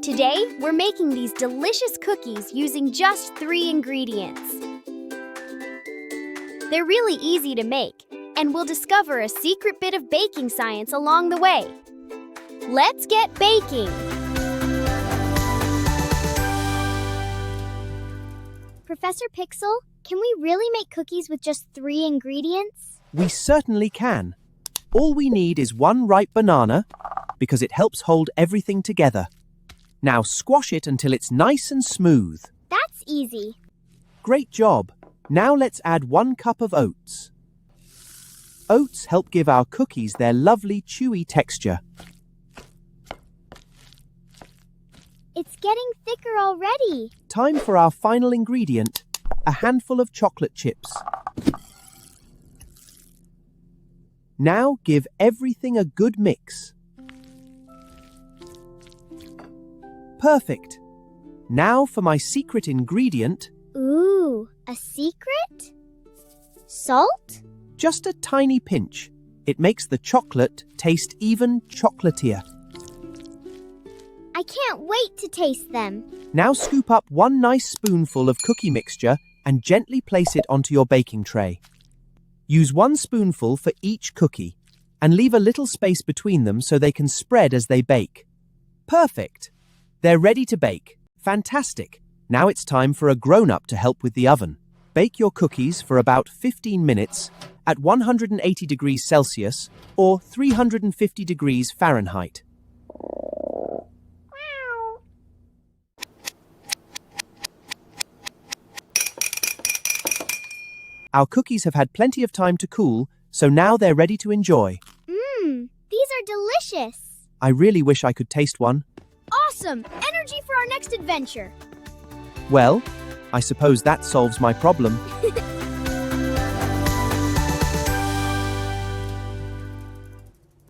Today, we're making these delicious cookies using just 3 ingredients. They're really easy to make, and we'll discover a secret bit of baking science along the way. Let's get baking! Professor Pixel, can we really make cookies with just 3 ingredients? We certainly can. All we need is 1 ripe banana, because it helps hold everything together. Now squash it until it's nice and smooth. That's easy. Great job. Now let's add 1 cup of oats. Oats help give our cookies their lovely chewy texture. It's getting thicker already. Time for our final ingredient, a handful of chocolate chips. Now give everything a good mix. Perfect. Now for my secret ingredient. Ooh, a secret? Salt? Just a tiny pinch. It makes the chocolate taste even chocolatier. I can't wait to taste them. Now scoop up 1 nice spoonful of cookie mixture and gently place it onto your baking tray. Use 1 spoonful for each cookie and leave a little space between them so they can spread as they bake. Perfect! They're ready to bake. Fantastic! Now it's time for a grown-up to help with the oven. Bake your cookies for about 15 minutes at 180 degrees Celsius or 350 degrees Fahrenheit. Our cookies have had plenty of time to cool, so now they're ready to enjoy. These are delicious. I really wish I could taste one. Awesome! Energy for our next adventure! Well, I suppose that solves my problem.